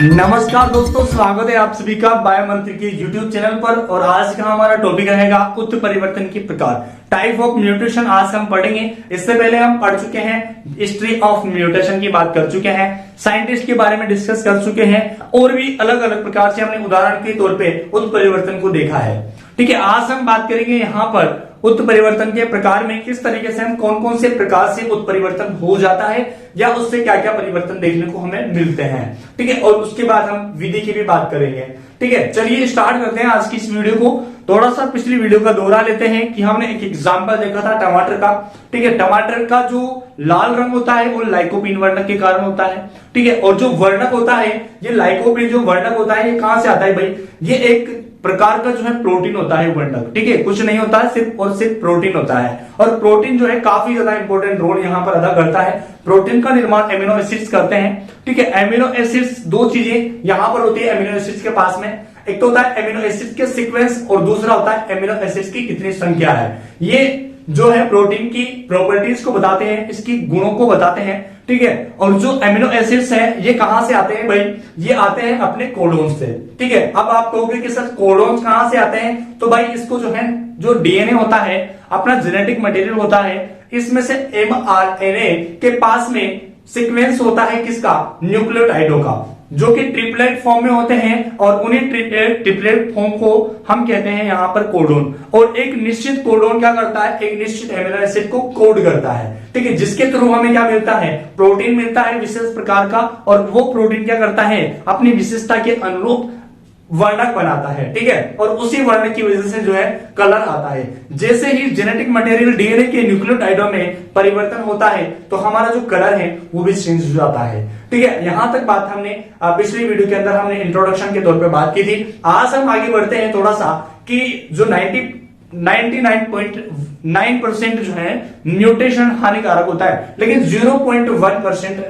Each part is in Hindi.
नमस्कार दोस्तों, स्वागत है आप सभी का बायोमंत्र की यूट्यूब चैनल पर। और आज का हमारा टॉपिक रहेगा उत्परिवर्तन की प्रकार, टाइप ऑफ म्यूटेशन। आज हम पढ़ेंगे। इससे पहले हम पढ़ चुके हैं, हिस्ट्री ऑफ म्यूटेशन की बात कर चुके हैं, साइंटिस्ट के बारे में डिस्कस कर चुके हैं, और भी अलग अलग प्रकार से हमने उदाहरण के तौर पे उत्परिवर्तन को देखा है। ठीक है, आज हम बात करेंगे यहाँ पर उत्परिवर्तन के प्रकार में किस तरीके से हम कौन कौन से प्रकार से उत्परिवर्तन हो जाता है या उससे क्या क्या परिवर्तन देखने को हमें मिलते हैं। ठीक है, और उसके बाद हम विधि की भी बात करेंगे। ठीक है, चलिए स्टार्ट करते हैं आज की इस वीडियो को। थोड़ा सा पिछली वीडियो का दोहरा लेते हैं कि हमने एक एग्जांपल देखा था टमाटर का। ठीक है, टमाटर का जो लाल रंग होता है वो लाइकोपीन वर्णक के कारण होता है। ठीक है, और जो वर्णक होता है, ये लाइकोपीन जो वर्णक होता है, ये कहां से आता है भाई? ये एक प्रकार का जो है प्रोटीन होता है वर्णक। ठीक है, कुछ नहीं होता है, सिर्फ और सिर्फ प्रोटीन होता है। और प्रोटीन जो है काफी ज्यादा इंपॉर्टेंट रोल यहाँ पर अदा करता है। प्रोटीन का निर्माण एमिनो एसिड्स करते हैं। ठीक है, एमिनो एसिड्स दो चीजें यहाँ पर होती है एमिनो एसिड्स के पास में। एक तो होता है एमिनो एसिड्स के सीक्वेंस और दूसरा होता है एमिनो एसिड्स की कितनी संख्या है। ये जो है प्रोटीन की प्रॉपर्टीज को बताते हैं, इसकी गुणों को बताते हैं। ठीक है, और जो एमिनो एसिड्स हैं ये कहां से आते हैं भाई? ये आते हैं अपने कोडोन से। ठीक है, अब आप कहोगे कि सर कोडोन कहां से आते हैं? तो भाई इसको जो है, जो डीएनए होता है, अपना जेनेटिक मटेरियल होता है, इसमें से एमआरएनए के पास में सीक्वेंस होता है किसका? न्यूक्लियोटाइडों का, जो कि ट्रिपलेट फॉर्म में होते हैं। और उन्हीं ट्रिपलेट फॉर्म को हम कहते हैं यहाँ पर कोडोन। और एक निश्चित कोडोन क्या करता है? एक निश्चित एमिनो एसिड को कोड करता है। ठीक है, जिसके थ्रू हमें क्या मिलता है? प्रोटीन मिलता है विशेष प्रकार का। और वो प्रोटीन क्या करता है? अपनी विशेषता के अनुरूप वर्णक बनाता है। ठीक है, और उसी वर्णक की वजह से जो है कलर आता है। जैसे ही जेनेटिक मटेरियल डीएनए के न्यूक्लियोटाइडों में परिवर्तन होता है तो हमारा जो कलर है वो भी चेंज हो जाता है। ठीक है, यहां तक बात हमने पिछली वीडियो के अंदर हमने इंट्रोडक्शन के तौर पे बात की थी। आज हम आगे बढ़ते हैं थोड़ा सा कि जो 99.9% जो है म्यूटेशन हानिकारक होता है, लेकिन 0.1%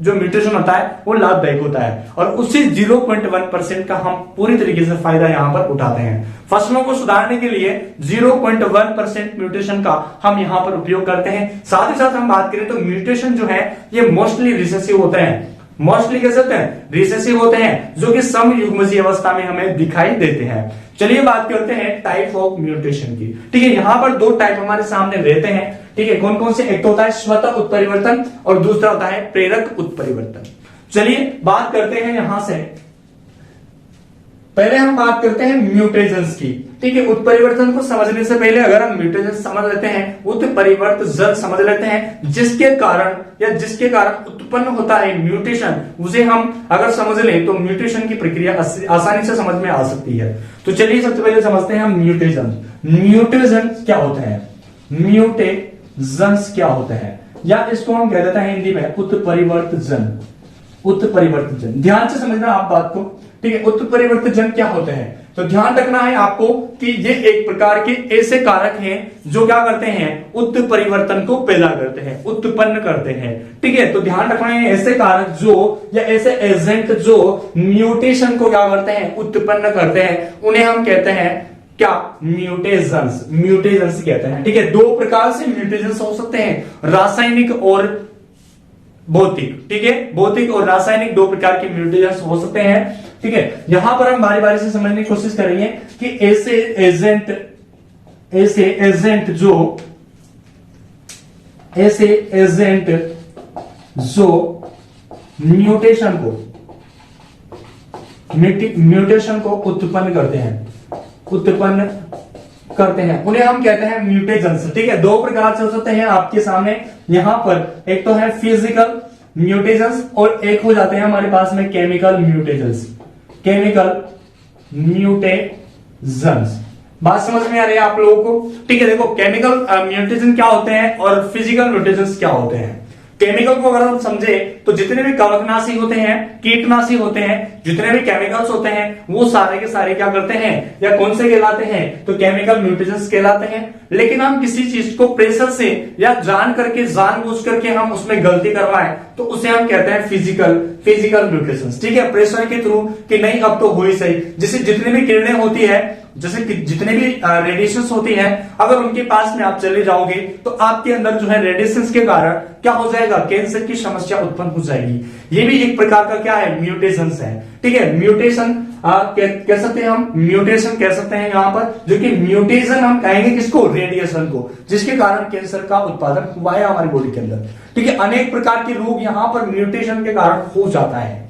जो म्यूटेशन होता है वो लाभदायक होता है। और उसी 0.1% का हम पूरी तरीके से फायदा यहां पर उठाते हैं। फसलों को सुधारने के लिए 0.1% म्यूटेशन का हम यहां पर उपयोग करते हैं। साथ ही साथ हम बात करें तो म्यूटेशन जो है ये मोस्टली रिसेसिव होते हैं। मोस्टली कह सकते हैं रिसेसिव होते हैं, जो कि समयुग्मजीय अवस्था में हमें दिखाई देते हैं। चलिए बात करते हैं टाइप ऑफ म्यूटेशन की। ठीक है, यहां पर दो टाइप हमारे सामने रहते हैं। ठीक है, कौन कौन से? एक तो होता है स्वतः उत्परिवर्तन और दूसरा होता है प्रेरक उत्परिवर्तन। चलिए बात करते हैं यहां से। पहले हम बात करते हैं म्यूटेशंस की। ठीक है, उत्परिवर्तन को समझने से पहले अगर हम म्यूटेशन समझ लेते हैं, उत्परिवर्तन समझ लेते हैं, जिसके कारण उत्पन्न होता है म्यूटेशन, उसे हम अगर समझ लें तो म्यूटेशन की प्रक्रिया आसानी से समझ में आ सकती है। तो चलिए सबसे पहले समझते हैं हम म्यूटेशन। म्यूटेशन क्या होते हैं? म्यूटेशंस क्या होते हैं, या इसको हम कह देते हैं हिंदी में उत्परिवर्तन। उत्परिवर्तन, ध्यान से समझना आप बात को। ठीक है, उत्परिवर्तन क्या होते हैं? तो ध्यान रखना है आपको कि ये एक प्रकार के ऐसे कारक हैं जो क्या करते हैं? उत्परिवर्तन को पैदा करते हैं, उत्पन्न करते हैं। ठीक है, तो ध्यान रखना है ऐसे कारक जो, या ऐसे एजेंट जो म्यूटेशन को क्या करते हैं? उत्पन्न करते हैं, उन्हें हम कहते हैं क्या? म्यूटेशंस। म्यूटेशंस कहते हैं। ठीक है, दो प्रकार से म्यूटेशंस हो सकते हैं, रासायनिक और भौतिक। ठीक है, भौतिक और रासायनिक दो प्रकार के म्यूटेशंस हो सकते हैं। ठीक है, यहां पर हम बारी बारी से समझने की कोशिश करेंगे कि ऐसे एजेंट जो म्यूटेशन को उत्पन्न करते हैं, उन्हें हम कहते हैं म्यूटेशंस। ठीक है, दो प्रकार से हो सकते हैं आपके सामने यहां पर। एक तो है फिजिकल म्यूटेशंस और एक हो जाते हैं हमारे पास में केमिकल म्यूटेशंस। केमिकल म्यूटेशंस, बात समझ में आ रही है आप लोगों को? ठीक है, देखो केमिकल म्यूटेशन क्या होते हैं और फिजिकल म्यूटेशंस क्या होते हैं। केमिकल को अगर हम समझे तो जितने भी कवकनाशी होते हैं, कीटनाशी होते हैं, जितने भी केमिकल्स होते हैं, वो सारे के सारे क्या करते हैं या कौन से कहलाते हैं? तो केमिकल म्यूटेशंस कहलाते हैं। लेकिन हम किसी चीज को प्रेशर से या जानबूझ करके हम उसमें गलती करवाएं तो उसे हम कहते हैं फिजिकल म्यूटेशंस। ठीक है, प्रेशर के थ्रू कि नहीं अब तो हो ही सही। जैसे जितनी भी किरणें होती है, जैसे जितने भी रेडिएशंस होती हैं, अगर उनके पास में आप चले जाओगे तो आपके अंदर जो है रेडिएशंस के कारण क्या हो जाएगा? जाएगा, कैंसर की समस्या उत्पन्न हो जाएगी। ये भी एक प्रकार का क्या है, म्यूटेशन है। ठीक है, म्यूटेशन कह सकते हैं हम, म्यूटेशन कह सकते हैं यहाँ पर, जो कि म्यूटेशन हम कहेंगे किसको, रेडिएशन को, जिसके कारण कैंसर का उत्पादन हुआ है हमारी बॉडी के अंदर। ठीक है, अनेक प्रकार के रोग यहाँ पर म्यूटेशन के कारण हो जाता है।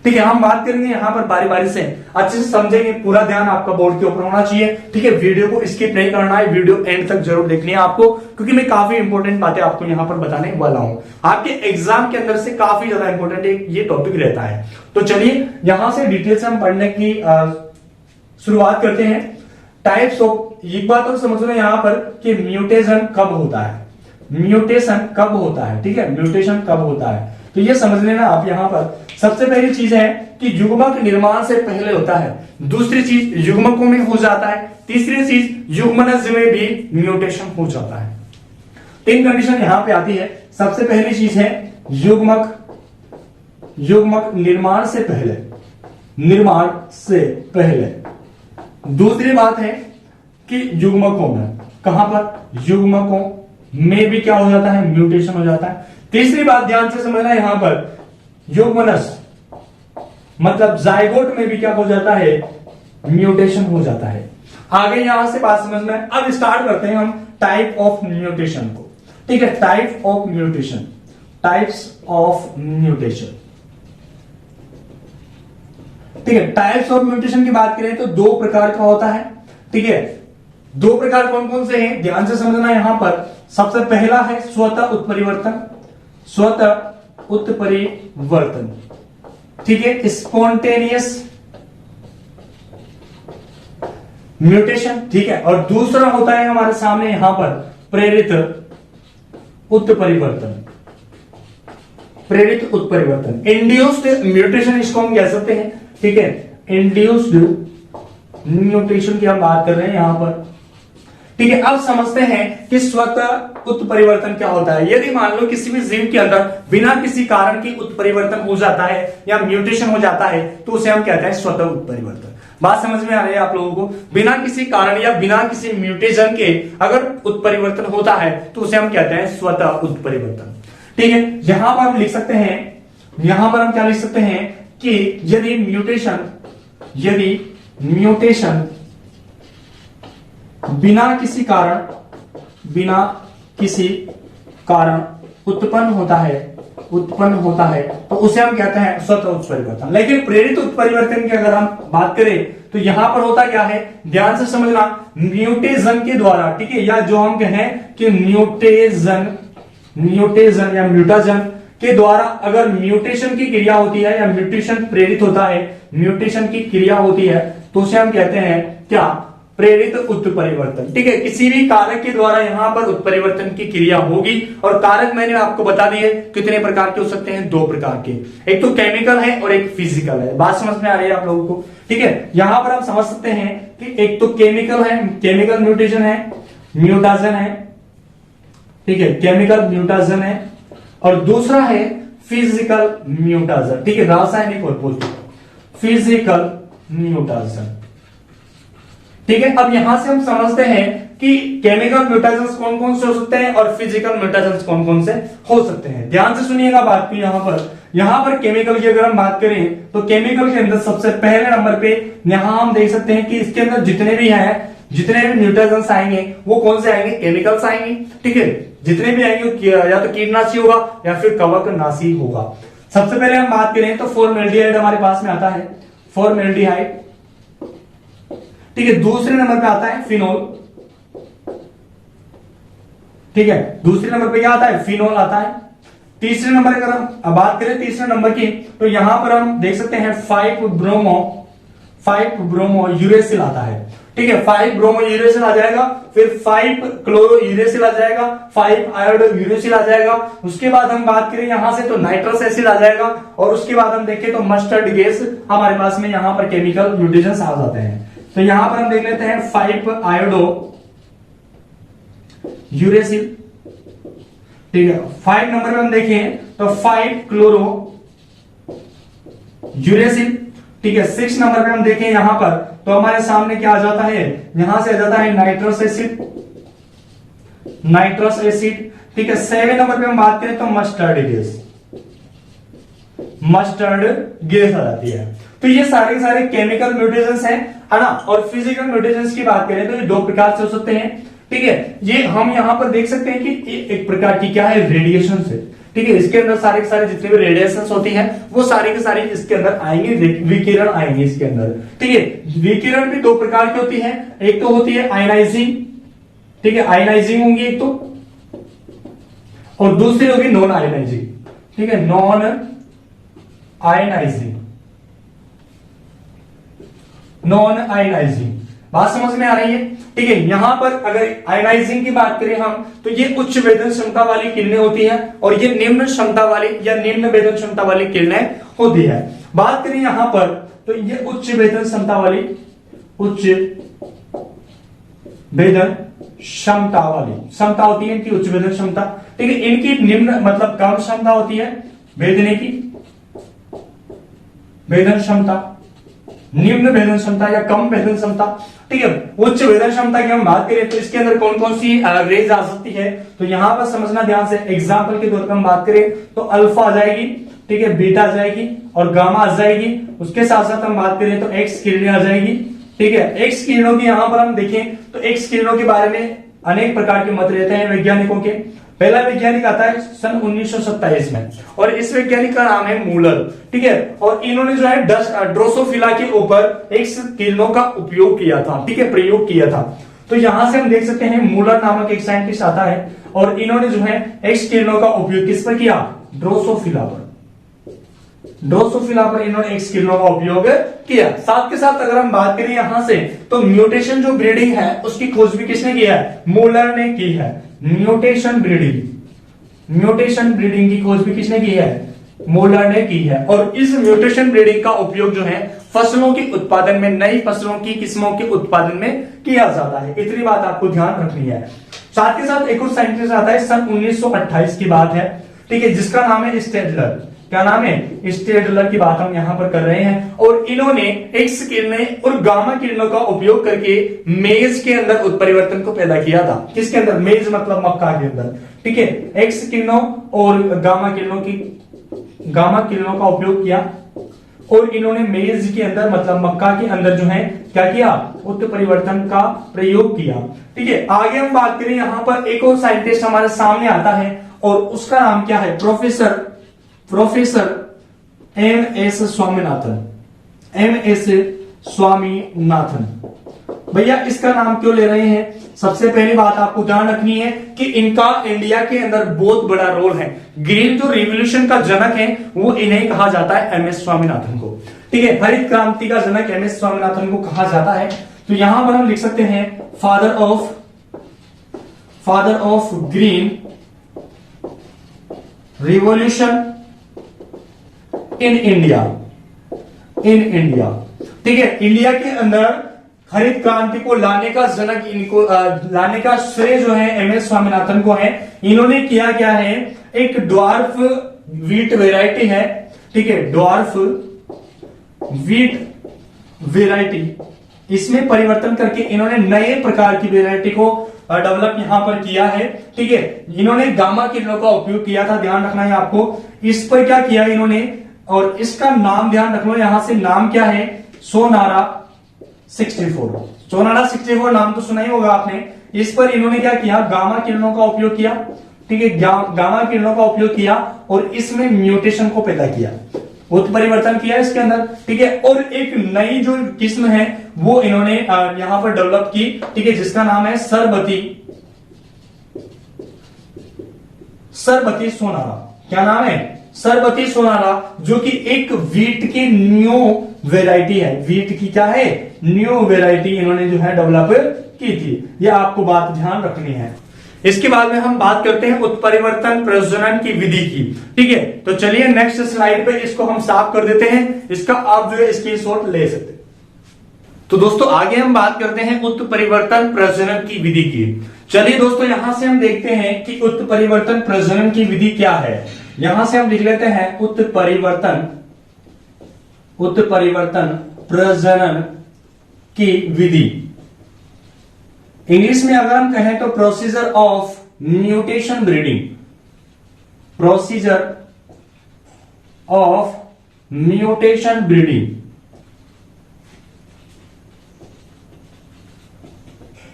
ठीक है, हम बात करेंगे यहाँ पर बारी बारी से, अच्छे से समझेंगे, पूरा ध्यान आपका बोर्ड के ऊपर होना चाहिए। ठीक है, वीडियो को स्किप नहीं करना है, वीडियो एंड तक जरूर देखनी है आपको, क्योंकि मैं काफी इंपॉर्टेंट बातें आपको यहाँ पर बताने वाला हूं। आपके एग्जाम के अंदर से काफी ज्यादा इंपॉर्टेंट ये टॉपिक रहता है। तो चलिए यहां से डिटेल से हम पढ़ने की शुरुआत करते हैं। टाइप्स ऑफ, एक बात और समझ लो यहाँ पर कि म्यूटेशन कब होता है, म्यूटेशन कब होता है। ठीक है, म्यूटेशन कब होता है तो ये समझ लेना आप यहाँ पर। सबसे पहली चीज है कि युग्मक निर्माण से पहले होता है, दूसरी चीज युग्मकों में हो जाता है, तीसरी चीज युग्मनज में भी म्यूटेशन हो जाता है। तीन कंडीशन यहां पे आती है। सबसे पहली चीज है युग्मक, युग्मक निर्माण से पहले, निर्माण से पहले। दूसरी बात है कि युग्मकों में, कहां पर, युग्मकों में भी क्या हो जाता है, म्यूटेशन हो जाता है। तीसरी बात ध्यान से समझना यहां पर, युग्मनस मतलब जायगोट में भी क्या हो जाता है, म्यूटेशन हो जाता है। आगे यहां से बात समझ में। अब स्टार्ट करते हैं हम टाइप ऑफ म्यूटेशन को। ठीक है, type of mutation, types of mutation. ठीक है, टाइप्स ऑफ म्यूटेशन की बात करें तो दो प्रकार का होता है। ठीक है, दो प्रकार कौन कौन से हैं, ध्यान से समझना यहां पर। सबसे पहला है स्वतः उत्परिवर्तन, स्वतः उत्परिवर्तन। ठीक है, स्पॉन्टेनियस म्यूटेशन। ठीक है, और दूसरा होता है हमारे सामने यहां पर प्रेरित उत्परिवर्तन, प्रेरित उत्परिवर्तन, इंड्यूस्ड म्यूटेशन इसको हम कह सकते हैं। ठीक है, इंड्यूस्ड म्यूटेशन की हम बात कर रहे हैं यहां पर। ठीक है, अब समझते हैं कि स्वतः उत्परिवर्तन क्या होता है। यदि मान लो किसी भी जीव के अंदर बिना किसी कारण की उत्परिवर्तन हो जाता है या म्यूटेशन हो जाता है तो उसे हम कहते हैं स्वतः उत्परिवर्तन। बात समझ में आ रही है आप लोगों को, बिना किसी कारण या बिना किसी म्यूटेशन के अगर उत्परिवर्तन होता है तो उसे हम कहते हैं स्वतः उत्परिवर्तन। ठीक है, यहां पर हम लिख सकते हैं, यहां पर हम क्या लिख सकते हैं कि यदि म्यूटेशन, यदि म्यूटेशन बिना किसी कारण, बिना किसी कारण उत्पन्न होता है, उत्पन्न होता है तो उसे हम कहते हैं स्वतः उत्परिवर्तन। लेकिन प्रेरित उत्परिवर्तन की अगर हम बात करें तो यहां पर होता क्या है, ध्यान से समझना, म्यूटेशन के द्वारा। ठीक है, या जो हम कहें कि म्यूटेशन, म्यूटेशन या म्यूटाजन के द्वारा अगर म्यूटेशन की क्रिया होती है या म्यूटेशन प्रेरित होता है, म्यूटेशन की क्रिया होती है तो उसे हम कहते हैं क्या, प्रेरित उत्परिवर्तन। ठीक है, किसी भी कारक के द्वारा यहां पर उत्परिवर्तन की क्रिया होगी। और कारक मैंने आपको बता दिए कितने प्रकार के हो सकते हैं, दो प्रकार के, एक तो केमिकल है और एक फिजिकल है। बात समझ में आ रही है आप लोगों को। ठीक है, यहां पर हम समझ सकते हैं कि एक तो केमिकल है, केमिकल म्यूटेशन है, म्यूटाजन है। ठीक है, केमिकल म्यूटाजन है, और दूसरा है फिजिकल म्यूटाजन। ठीक है, रासायनिक और फिजिकल म्यूटाजन। ठीक है, अब यहां से हम समझते हैं कि केमिकल म्यूटेशंस कौन कौन से हो सकते हैं और फिजिकल म्यूटेशंस कौन कौन से हो सकते हैं। ध्यान से सुनिएगा बात को। यहां पर केमिकल की अगर हम बात करें तो केमिकल के अंदर सबसे पहले नंबर पे यहां हम देख सकते हैं कि इसके अंदर जितने भी हैं, जितने भी म्यूटेशंस आएंगे वो कौन से आएंगे, केमिकल्स आएंगे। ठीक है, जितने भी आएंगे या तो कीटनाशी होगा या फिर कवकनाशी होगा। सबसे पहले हम बात करें तो फॉर्मेल्डिहाइड हमारे पास में आता है, फॉर्मेल्डिहाइड। ठीक है, दूसरे नंबर पे आता है फिनोल। ठीक है, दूसरे नंबर पे क्या आता है, फिनोल आता है। तीसरे नंबर अगर हम बात करें तीसरे नंबर की तो यहां पर हम देख सकते हैं 5 ब्रोमो यूरेसिल आता है। ठीक है, 5 ब्रोमो यूरेसिल आ जाएगा, फिर 5 क्लोरो यूरेसिल आ जाएगा, 5 आयोडो यूरेसिल आ जाएगा। उसके बाद हम बात करें यहां से तो नाइट्रस एसिड आ जाएगा, और उसके बाद हम देखें तो मस्टर्ड गैस हमारे पास में यहां पर केमिकल म्यूटेशंस आ जाते हैं। तो यहां पर हम देख लेते हैं 5 आयोडो यूरेसिल। ठीक है, 5 नंबर पे हम देखें तो 5 क्लोरो यूरेसिल। ठीक है, 6 नंबर पे हम देखें यहां पर तो हमारे सामने क्या आ जाता है, यहां से आ जाता है नाइट्रस एसिड, नाइट्रस एसिड। ठीक है। 7 नंबर पे हम बात करें तो मस्टर्ड गैस, मस्टर्ड गैस आ जाती है। तो ये सारे के सारे केमिकल म्यूटेशंस हैं, है ना। और फिजिकल म्यूटेशंस की बात करें तो ये दो प्रकार से हो सकते हैं, ठीक है। ये हम यहां पर देख सकते हैं कि एक प्रकार की क्या है, रेडिएशन से, ठीक है। इसके अंदर सारे के सारे जितने भी रेडिएशंस होती हैं वो सारी के सारी इसके अंदर आएंगे, विकिरण आएंगे इसके अंदर, ठीक है। विकिरण भी दो प्रकार की होती है, एक तो होती है आयनाइजिंग, ठीक है, आयनाइजिंग होंगी एक तो, और दूसरी होगी नॉन आयनाइजिंग, ठीक है, नॉन आयनाइजिंग, नॉन आयनाइजिंग। बात समझ में आ रही है, ठीक है। यहां पर अगर आयनाइजिंग की बात करें हम तो ये उच्च वेधन क्षमता वाली किरणें होती है और ये निम्न क्षमता वाली या निम्न वेधन क्षमता वाली किरणें होती है। बात करें यहां पर तो ये उच्च वेधन क्षमता वाली, उच्च वेधन क्षमता वाली क्षमता होती है इनकी, उच्च वेधन क्षमता, ठीक है। इनकी निम्न मतलब कम क्षमता होती है वेधने की, वेधन क्षमता, निम्न वेधन क्षमता या कम वेधन क्षमता, ठीक है। उच्च वेधन क्षमता की हम बात करें तो इसके अंदर कौन कौन सी रेज आ सकती है, तो यहां पर समझना ध्यान से। एग्जांपल के तौर पर हम बात करें तो अल्फा आ जाएगी, ठीक है, बीटा आ जाएगी और गामा आ जाएगी। उसके साथ साथ हम बात करें तो एक्स किरणें आ जाएगी, ठीक है। एक्स किरणों की यहां पर हम देखें तो एक्स किरणों के बारे में अनेक प्रकार के मत रहते हैं वैज्ञानिकों के। पहला वैज्ञानिक आता है सन 1927 में और इस वैज्ञानिक का नाम है मूलर, ठीक है। और इन्होंने जो है ड्रोसोफिला के ऊपर एक्स किरणों का उपयोग किया था, ठीक है, प्रयोग किया था। तो यहां से हम देख सकते हैं मूलर नामक एक साइंटिस्ट आता है और इन्होंने जो है एक्स किरणों का उपयोग किस पर किया, ड्रोसोफिला पर, ड्रोसोफिला पर इन्होंने एक्स किरणों का उपयोग किया। साथ के साथ अगर हम बात करें यहां से तो म्यूटेशन जो ब्रीडिंग है उसकी खोज भी किसने किया है, मूलर ने की है। म्यूटेशन ब्रीडिंग, म्यूटेशन ब्रीडिंग की खोज भी किसने की है, मूलर ने की है। और इस म्यूटेशन ब्रीडिंग का उपयोग जो है फसलों के उत्पादन में, नई फसलों की किस्मों के उत्पादन में किया जाता है। इतनी बात आपको ध्यान रखनी है। साथ के साथ एक और साइंटिस्ट आता है सन 1928 की बात है, ठीक है, जिसका नाम है स्टेडलर। क्या नाम है, स्टेडलर की बात हम यहां पर कर रहे हैं। और इन्होंने एक्स किरणें और गामा किरणों का उपयोग करके मेज के अंदर उत्परिवर्तन को पैदा किया था। किसके अंदर, मेज मतलब मक्का के अंदर, ठीक है। एक्स किरणों और गामा किरणों की, गामा किरणों का उपयोग किया और इन्होंने मेज के अंदर मतलब मक्का के अंदर जो है क्या किया, उत्परिवर्तन का प्रयोग किया, ठीक है। आगे हम बात करें यहां पर एक और साइंटिस्ट हमारे सामने आता है और उसका नाम क्या है, professor M S Swaminathan, M S Swaminathan. भैया इसका नाम क्यों ले रहे हैं, सबसे पहली बात आपको ध्यान रखनी है कि इनका इंडिया के अंदर बहुत बड़ा रोल है। ग्रीन जो रिवॉल्यूशन का जनक है वो इन्हें कहा जाता है, एम एस स्वामीनाथन को, ठीक है। हरित क्रांति का जनक एम एस स्वामीनाथन को कहा जाता है। तो यहां पर हम लिख सकते हैं father of green revolution in India, ठीक है। इंडिया के अंदर हरित क्रांति को लाने का जनक, इनको लाने का श्रेय जो है एम एस स्वामीनाथन को है। इन्होंने किया क्या है, एक ड्वार्फ वीट वेराइटी है, ठीक है, ड्वार्फ वीट वेराइटी, इसमें परिवर्तन करके इन्होंने नए प्रकार की वेराइटी को डेवलप यहां पर किया है, ठीक है। इन्होंने गामा किरणों का उपयोग किया था, ध्यान रखना है आपको। इस पर क्या किया इन्होंने, और इसका नाम ध्यान रखना, यहां से नाम क्या है, सोनारा 64। सोनारा 64 नाम तो सुना ही होगा आपने। इस पर इन्होंने क्या किया, गामा किरणों का उपयोग किया, ठीक है, गामा किरणों का उपयोग किया और इसमें म्यूटेशन को पैदा किया, उत्परिवर्तन किया इसके अंदर, ठीक है। और एक नई जो किस्म है वो इन्होंने यहां पर डेवलप की, ठीक है, जिसका नाम है सरबती सोनारा। क्या नाम है, सरबती सोनारा, जो कि एक वीट की न्यू वेराइटी है। वीट की क्या है, न्यू वेराइटी इन्होंने जो है डेवलप की थी। यह आपको बात ध्यान रखनी है। इसके बाद में हम बात करते हैं उत्परिवर्तन प्रजनन की विधि की, ठीक है। तो चलिए नेक्स्ट स्लाइड पे इसको हम साफ कर देते हैं, इसका आप जो है स्क्रीनशॉट ले सकते हैं। तो दोस्तों आगे हम बात करते हैं उत्परिवर्तन प्रजनन की विधि की। चलिए दोस्तों यहां से हम देखते हैं कि उत्परिवर्तन प्रजनन की विधि क्या है। यहां से हम लिख लेते हैं उत्परिवर्तन प्रजनन की विधि। इंग्लिश में अगर हम कहें तो procedure of mutation breeding, procedure of mutation breeding.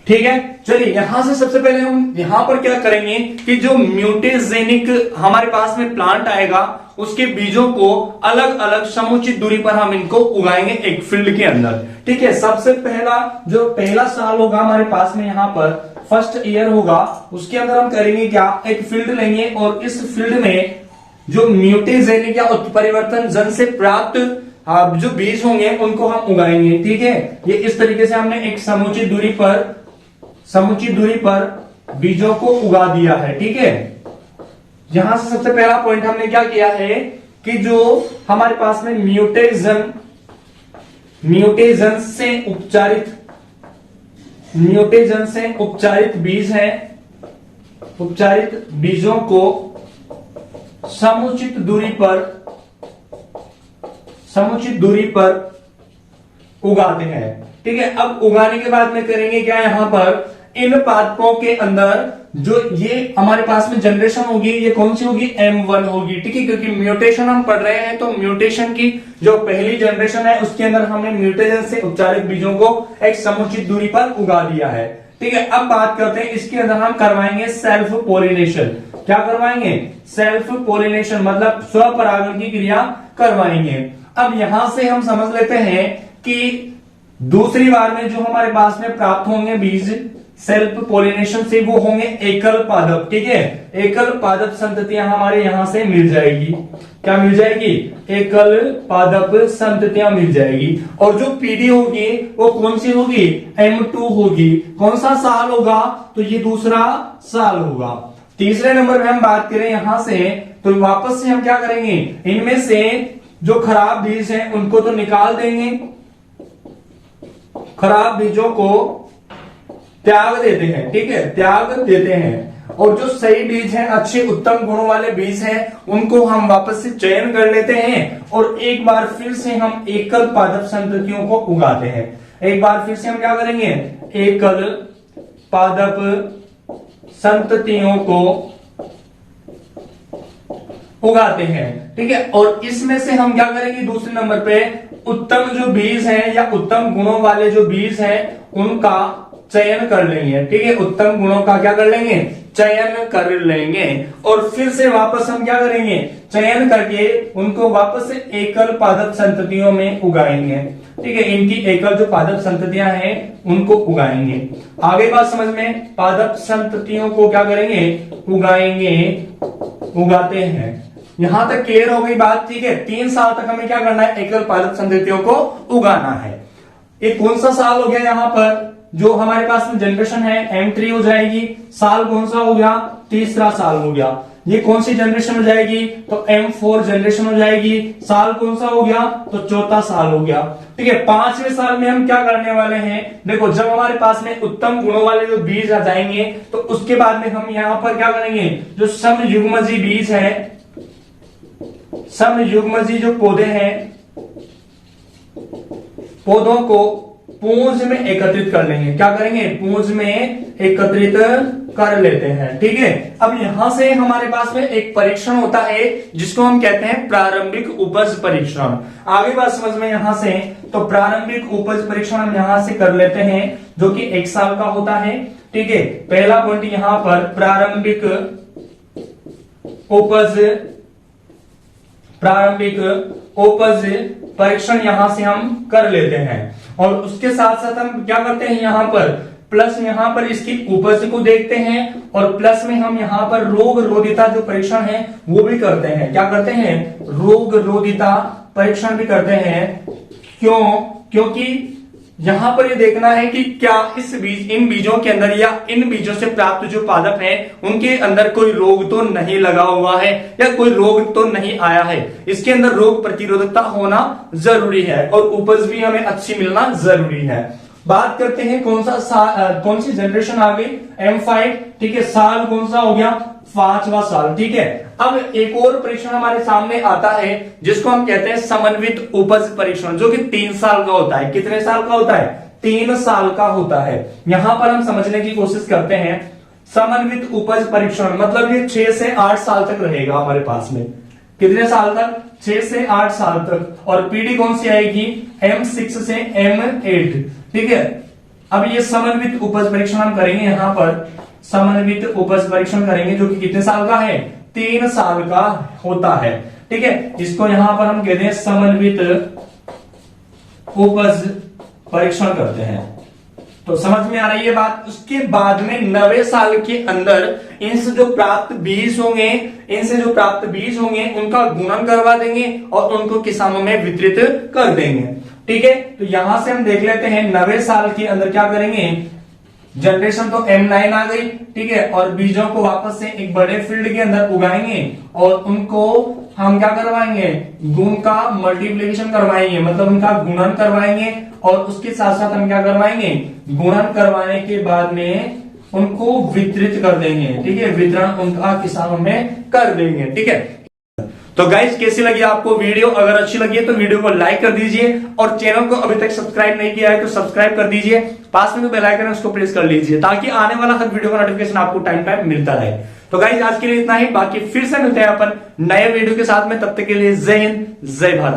ठीक है, चलिए यहां से सबसे पहले हम यहां पर क्या करेंगे कि जो म्यूटेजेनिक हमारे पास में प्लांट आएगा उसके बीजों को अलग अलग समुचित दूरी पर हम इनको उगाएंगे एक फील्ड के अंदर। ठीक है, सबसे पहला साल होगा हमारे पास में यहां पर फर्स्ट ईयर होगा, उसके अंदर हम करेंगे क्या, एक फील्ड लेंगे और इस फील्ड में जो म्यूटेजेनिक या उत्परिवर्तन जन से प्राप्त जो बीज होंगे उनको हम उगाएंगे। ठीक है, ये इस तरीके से हमने एक समुचित दूरी पर बीजों को उगा दिया है। ठीक है, यहां से सबसे पहला पॉइंट हमने क्या किया है कि जो हमारे पास में म्यूटेजन से उपचारित बीज है, उपचारित बीजों को समुचित दूरी पर उगाते हैं। ठीक है, अब उगाने के बाद में करेंगे क्या, यहां पर इन पादपों के अंदर जो ये हमारे पास में जनरेशन होगी ये कौन सी होगी, M1 होगी। ठीक है, क्योंकि म्यूटेशन हम पढ़ रहे हैं तो म्यूटेशन की जो पहली जनरेशन है उसके अंदर हमने म्यूटेशन से उपचारित बीजों को एक समुचित दूरी पर उगा दिया है। ठीक है, अब बात करते हैं इसके अंदर हम करवाएंगे सेल्फ पोलिनेशन। क्या करवाएंगे, सेल्फ पोलिनेशन मतलब स्वपरागण की क्रिया करवाएंगे। अब यहां से हम समझ लेते हैं कि दूसरी बार में जो हमारे पास में प्राप्त होंगे बीज सेल्फ पोलिनेशन से वो होंगे एकल पादप। ठीक है, एकल पादप संततियां हमारे यहां से मिल जाएगी। क्या मिल जाएगी, एकल पादप संततियां मिल जाएगी। और जो पीढ़ी होगी वो कौन सी होगी, M2 होगी। कौन सा साल होगा, तो ये दूसरा साल होगा। तीसरे नंबर में हम बात करें यहां से तो वापस से हम क्या करेंगे, इनमें से जो खराब बीज हैं उनको तो निकाल देंगे, खराब बीजों को त्याग देते हैं। ठीक है, त्याग देते हैं और जो सही बीज हैं, अच्छे उत्तम गुणों वाले बीज हैं, उनको हम वापस से चयन कर लेते हैं और एक बार फिर से हम एकल पादप संततियों को उगाते हैं। एक बार फिर से हम क्या करेंगे, एकल पादप संततियों को उगाते हैं। ठीक है, और इसमें से हम क्या करेंगे, दूसरे नंबर पे उत्तम जो बीज हैं या उत्तम गुणों वाले जो बीज हैं उनका चयन कर लेंगे। ठीक है, उत्तम गुणों का क्या कर लेंगे, चयन कर लेंगे और फिर से वापस हम क्या करेंगे, चयन करके उनको वापस से एकल पादप संततियों में उगाएंगे। ठीक है, इनकी एकल जो पादप संततियां हैं उनको उगाएंगे। आगे बात समझ में, पादप संततियों को क्या करेंगे, उगाएंगे, उगाते हैं। यहां तक क्लियर हो गई बात। ठीक है, 3 साल तक हमें क्या करना है, एकल पादप संततियों को उगाना है। ये कौन सा साल हो गया, यहां पर जो हमारे पास में जनरेशन है M3 हो जाएगी। साल कौन सा हो गया, तीसरा साल हो गया। ये कौन सी जनरेशन हो जाएगी, तो M4 जनरेशन हो जाएगी। साल कौन सा हो गया, तो चौथा साल हो गया। ठीक है, 5वें साल में हम क्या करने वाले हैं, देखो जब हमारे पास में उत्तम गुणों वाले जो बीज आ जाएंगे तो उसके बाद में हम यहां पर क्या करेंगे, जो समयुग्मजी बीज है, समयुग्मजी जो पौधे हैं, पौधों को पूंज में एकत्रित कर लेंगे। क्या करेंगे, पूंज में एकत्रित कर लेते हैं। ठीक है, अब यहां से हमारे पास में एक परीक्षण होता है जिसको हम कहते हैं प्रारंभिक उपज परीक्षण। आगे बात समझ में यहां से, तो प्रारंभिक उपज परीक्षण हम यहां से कर लेते हैं जो कि 1 साल का होता है। ठीक है, पहला पॉइंट यहां पर प्रारंभिक उपज परीक्षण यहां से हम कर लेते हैं और उसके साथ साथ हम क्या करते हैं, यहां पर प्लस यहां पर इसकी उपज को देखते हैं और प्लस में हम यहां पर रोग रोधिता जो परीक्षण है वो भी करते हैं। क्या करते हैं, रोग रोधिता परीक्षण भी करते हैं। क्यों, क्योंकि यहां पर ये देखना है कि क्या इन बीजों के अंदर या इन बीजों से प्राप्त जो पादप हैं उनके अंदर कोई रोग तो नहीं लगा हुआ है या कोई रोग तो नहीं आया है। इसके अंदर रोग प्रतिरोधकता होना जरूरी है और उपज भी हमें अच्छी मिलना जरूरी है। बात करते हैं कौन सी जनरेशन आ गई, M5। ठीक है, साल कौन सा हो गया, 5वां साल। ठीक है, अब एक और परीक्षण हमारे सामने आता है जिसको हम कहते हैं समन्वित उपज परीक्षण, जो कि 3 साल का होता है। कितने साल का होता है, 3 साल का होता है। यहां पर हम समझने की कोशिश करते हैं समन्वित उपज परीक्षण मतलब ये 6 से 8 साल तक रहेगा हमारे पास में। कितने साल तक? 6 से 8 साल तक। और पीढ़ी कौन सी आएगी? M6 से M8। ठीक है, अब ये समन्वित उपज परीक्षण हम करेंगे, यहां पर समन्वित उपज परीक्षण करेंगे जो कि कितने साल का है? 3 साल का होता है। ठीक है, इसको यहां पर हम कहते हैं समन्वित उपज परीक्षण करते हैं। तो समझ में आ रही है बात। उसके बाद में 90 साल के अंदर इनसे जो प्राप्त बीज होंगे उनका गुणन करवा देंगे और उनको किसानों में वितरित कर देंगे। ठीक है, तो यहां से हम देख लेते हैं 90 साल के अंदर क्या करेंगे। जनरेशन तो M9 आ गई। ठीक है, और बीजों को वापस से एक बड़े फील्ड के अंदर उगाएंगे और उनको हम क्या करवाएंगे? गुण का मल्टीप्लिकेशन करवाएंगे, मतलब उनका गुणन करवाएंगे और उसके साथ साथ हम क्या करवाएंगे? गुणन करवाने के बाद में उनको वितरित कर देंगे। ठीक है, वितरण उनका किसानों में कर देंगे। ठीक है, तो गाइस कैसी लगी आपको वीडियो? अगर अच्छी लगी है तो वीडियो को लाइक कर दीजिए और चैनल को अभी तक सब्सक्राइब नहीं किया है तो सब्सक्राइब कर दीजिए। पास में जो बेल आइकन है उसको प्रेस कर लीजिए ताकि आने वाला हर वीडियो का नोटिफिकेशन आपको टाइम टाइम मिलता रहे। तो गाइस आज के लिए इतना ही, बाकी फिर से मिलते हैं अपन नए वीडियो के साथ में। तब तक के लिए जय हिंद, जय भारत।